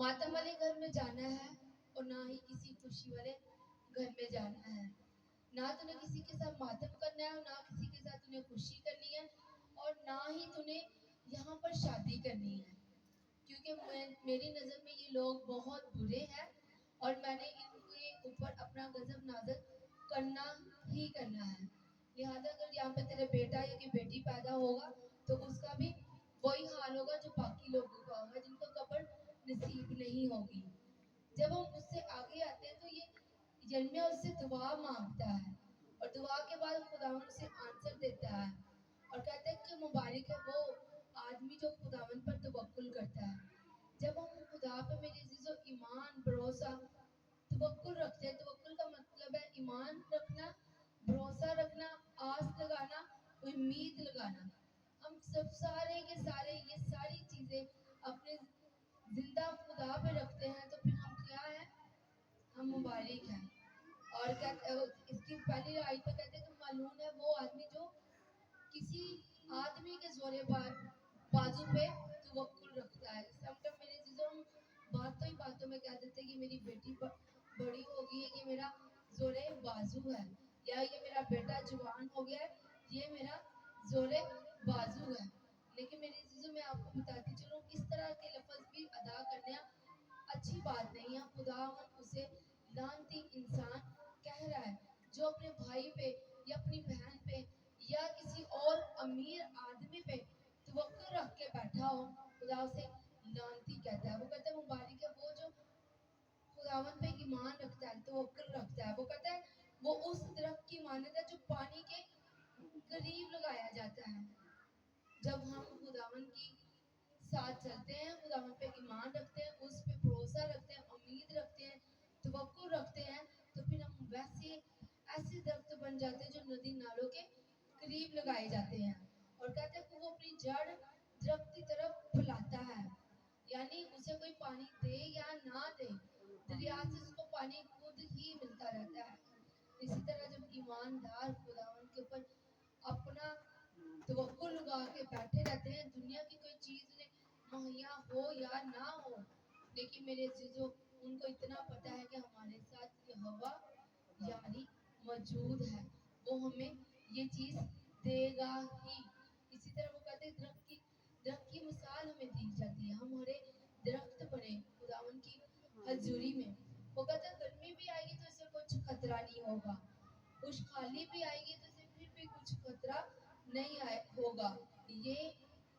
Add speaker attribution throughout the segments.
Speaker 1: मातम वाले घर में जाना है और ना ही किसी खुशी वाले घर में जाना है। ना तूने किसी के साथ मातम करना है और ना किसी के साथ तूने खुशी करनी है और ना ही तूने यहाँ पर शादी करनी है, क्योंकि मेरी नज़र में ये लोग बहुत बुरे हैं और मैंने इनके ऊपर अपना गजब नाजर करना ही करना है। लिहाजा अगर यहाँ पे तेरे बेटा या कि बेटी पैदा होगा तो उसका भी वही हाल होगा जो बाकी लोगों का होगा जिनको कब्र नसीब नहीं होगी। जब हम उससे आगे आते हैं तो ये यिर्मयाह उससे दुआ मांगता है और दुआ के बाद खुदावन उसे आंसर देता है और कहता है कि मुबारक है वो आदमी जो खुदावन पर तवक्कुल करता है। जब हम खुदा पे मेरे अजीजों ईमान भरोसा तवक्कुल रखते हैं, तवक्कुल का मतलब है ईमान रखना, भरोसा रखना, आस लगाना, उम्मीद लगाना। हम सब सारे के सारे ये सारी चीजें अपने जिंदा खुदा पे रखते हैं तो फिर हम क्या है, हम मुबारक हैं। और कहते इसकी पहली आयत पे कहते हैं कि मालूम है वो आदमी जो किसी आदमी के जोरे बाजू पे तवक्कुल रखता है। समटाइम मेरे चीजों हम बातों ही बातों में कह देते हैं कि मेरी बेटी बड़ी होगी, ये मेरा जोरे बाजू है, या ये मेरा बेटा जवान हो गया है, ये मेरा जोरे बाजू है। लेकिन मेरी चीजों में आपको बताती चलूं इस तरह के लफ्ज भी अदा करना अच्छी बात नहीं है। खुदावन उसे लानती इंसान कह रहा है जो अपने भाई पे या अपनी बहन पे या किसी और अमीर आदमी पे तवक्कुल रख के बैठा हो, खुदा उसे लानती कहता है। वो कहता है मुबारक है वो जो खुदावन पे ईमान रखता है, तवक्कुल रखता है। वो कहता है वो उस दरख्त की मानद है जो पानी के करीब लगाया जाता है। जब हम खुदावन की साथ चलते हैं, खुदावन पे ईमान रखते हैं, उस पे भरोसा रखते हैं, उम्मीद रखते हैं, तवक्कुल रखते हैं, तो फिर हम वैसे ऐसे दरख्त बन जाते हैं जो नदी नालों के करीब लगाए जाते हैं। और कहते हैं कि वो अपनी जड़ दरख्त की तरफ फैलाता है, यानी उसे कोई पानी दे या ना दे, दरिया से उसको पानी खुद ही मिलता रहता है। इसी तरह जब ईमानदार खुदावन के ऊपर अपना तवक्कुल लगा के बैठे रहते हैं, दुनिया की कोई चीज उन्हें मुहैया हो या ना हो, लेकिन मेरे अजीजों उनको इतना पता है कि हमारे साथ यहोवा यानी मौजूद है, वो हमें ये चीज देगा ही। इसी तरह वो कहते हैं दरख्त की मिसाल हमें दी जाती है, हम हरे दरख्त बने खुदावन की हजूरी में। वो कहते हैं गर्मी भी आएगी तो इससे कुछ खतरा नहीं होगा, खुशहाली भी आएगी तो इससे फिर भी कुछ खतरा नहीं होगा, ये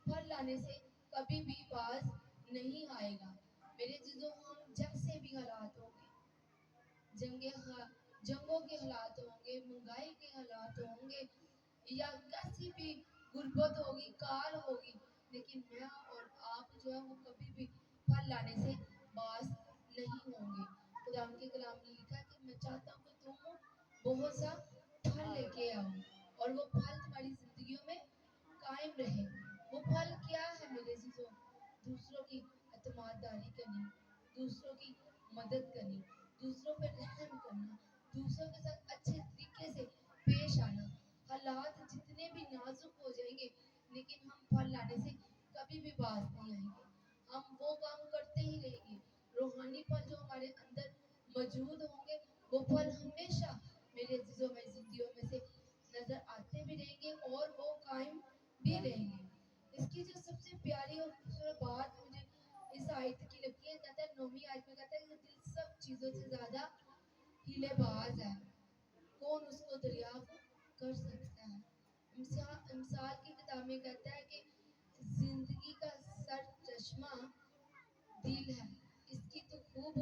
Speaker 1: फल लाने से कभी भी बाज नहीं आएगा। मेरे चीजों हम जैसे भी हालात होंगे, जंगों के हालात होंगे, महंगाई के हालात होंगे या कैसी भी गुर्बत होगी, काल होगी, लेकिन मैं और आप जो है वो कभी भी फल लाने से बाज नहीं होंगे। खुदा के कलाम ने लिखा है कि मैं चाहता हूँ कि तुम बहुत सा फल लेके आओ और वो फल तुम्हारी जिंदगियों में कायम रहे। वो फल क्या है मेरे चीजों, दूसरों की एतमाददारी करनी, दूसरों की मदद करनी, दूसरों पर रहम करना, दूसरों के साथ अच्छे तरीके से पेश आना। हालात जितने भी नाजुक हो जाएंगे लेकिन हम फल लाने से कभी भी बाज नहीं आएंगे, हम वो काम करते ही रहेंगे। रूहानी फल जो हमारे अंदर मौजूद होंगे वो फल हमेशा मेरे अजीजों में जिंदगियों में से नजर आते भी रहेंगे और वो कायम भी रहेंगे। इसकी जो सबसे प्यारी और खूबसूरत बात मुझे इस आयत की लगती है, कहता है 9वीं आयत में कहता है कि दिल सब चीजों से ज्यादा हिलेबाज है, कौन उसको दरियाफ्त कर सकता है। इमसाल की किताब में कहता है कि जिंदगी का सर चश्मा दिल है, इसकी तो खूब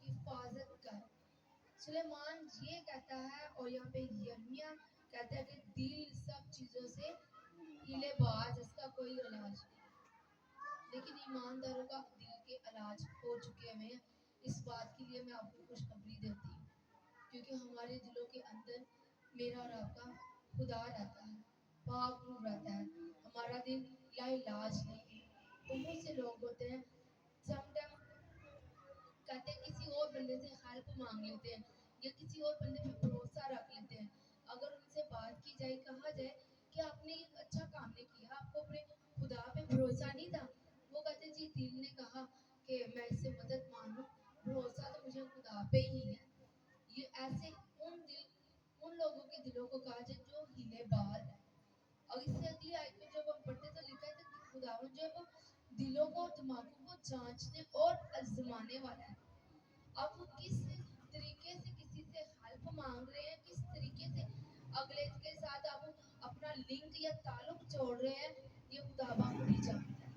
Speaker 1: हिफाजत कर। सुलेमान ये कहता है और यहाँ पे यिर्मयाह कहता है कि दिल सब चीजों से हिलेबाज, इसका कोई इलाज नहीं, लेकिन ईमानदारों का दिल के इलाज हो चुके हैं। इस बात के लिए मैं आपको खुशखबरी देती हूँ, क्योंकि हमारे दिलों के अंदर मेरा और आपका खुदा रहता है, पाक रूह रहता है, हमारा दिल लाइलाज नहीं है। बहुत से लोग होते हैं समटाइम कहते हैं किसी और बंदे से हेल्प मांग लेते हैं या किसी और बंदे पे भरोसा रख लेते हैं। अगर उनसे बात की जाए, कहा जाए कि आपने एक अच्छा काम नहीं किया, आपको अपने खुदा पे भरोसा नहीं था, वो कहते जी दिल ने कहा कि मैं इससे मदद दिमागों को जांचने और आजमाने वाला है। आप वो किस तरीके से किसी से हेल्प मांग रहे हैं, किस तरीके से अगले के साथ आप अपना लिंक या ताल्लुक जोड़ रहे हैं, ये खुदा बाखुदी जानता है।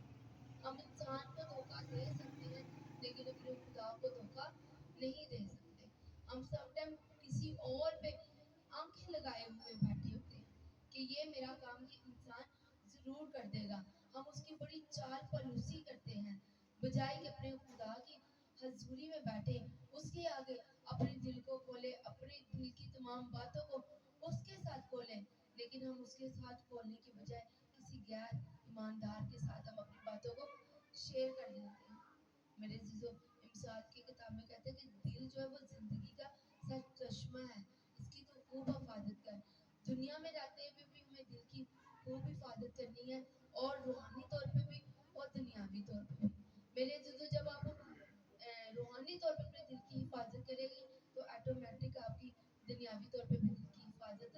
Speaker 1: हम इंसान को धोखा दे सकते हैं लेकिन अपने खुदा को धोखा नहीं दे सकते। हम सब टाइम किसी और पे आंखें लगाए हुए बैठे होते हैं कि ये मेरा काम ये इंसान जरूर कर देगा। हम उसकी बड़ी चाल पलूसी करते हैं बजाय कि अपने खुदा की हजूरी में बैठे, उसके आगे अपने दिल को खोले, अपने दिल की तमाम बातों को उसके साथ खोलें। लेकिन हम उसके साथ खोलने की बजाय किसी गैर ईमानदार के साथ हम अपनी बातों को शेयर कर देते हैं। मेरे जीजो, इमसाल की किताब में कहते हैं कि दिल जो है वो जिंदगी का सच चश्मा है, इसकी तो खूब हिफाजत कर। दुनिया में रहते हुए भी हमें दिल की खूब हिफाजत करनी है, और रूहानी तौर पे भी और दुनियावी तौर पे भी। मेरे जीजो, जब आप रूहानी तौर पे अपने दिल की हिफाजत करेंगे तो ऑटोमेटिक आपकी दुनियावी तौर पे भी दिल की हिफाजत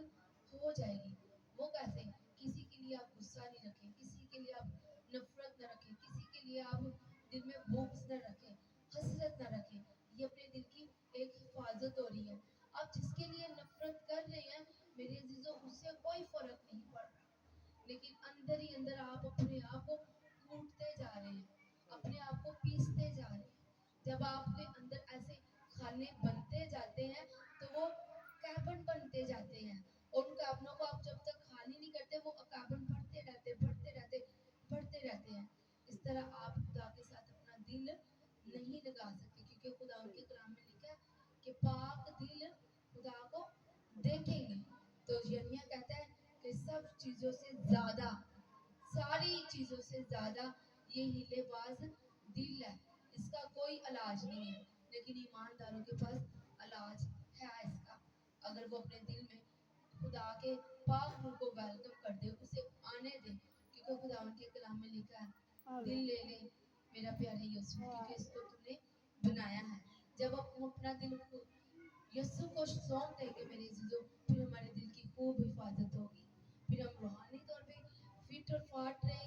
Speaker 1: हो जाएगी। वो कैसे? किसी के लिए आप गुस्सा नहीं रखें, किसी के लिए आप नफरत न रखें, किसी के लिए आप दिल में बुग़्ज़ न रखें, हसरत न रखें। ये अपने दिल की एक हिफाजत हो रही है। आप जिसके लिए नफरत कर रहे हैं मेरे अजीजों, उससे कोई फर्क नहीं पड़ रहा, लेकिन अंदर ही अंदर आप अपने आप को कूटते जा रहे हैं, अपने आप को पीसते जा रहे हैं। जब आपके अंदर ऐसे खाने बनते जाते हैं तो वो कार्बन बनते जाते हैं, और उन कार्बनों को आप जब तक खाली नहीं करते वो कार्बन बढ़ते रहते बढ़ते रहते बढ़ते रहते हैं। इस तरह आप खुदा के साथ अपना दिल नहीं लगा सकते, क्योंकि खुदा उनके कलाम में लिखा है कि पाक दिल खुदा को देखेंगे। तो यिर्मयाह कहता है कि सब चीजों से ज्यादा, सारी चीजों से ज्यादा ये हीलेबाज दिल है, इसका कोई इलाज नहीं है। लेकिन ईमानदारों के पास इलाज है इसका, अगर वो अपने दिल में खुदा के पाक रूह को वेलकम कर दे, उसे आने दे। क्योंकि खुदा उनके कलाम में लिखा है, दिल ले ले मेरा प्यारे यीशु, क्योंकि इसको तुमने बनाया है। जब हम अपना दिल यीशु को सौंप देंगे मेरे अजीजों, फिर हमारे दिल की खूब हिफाजत होगी, फिर हम रूहानी तौर पे फिट और फाट रहेंगे।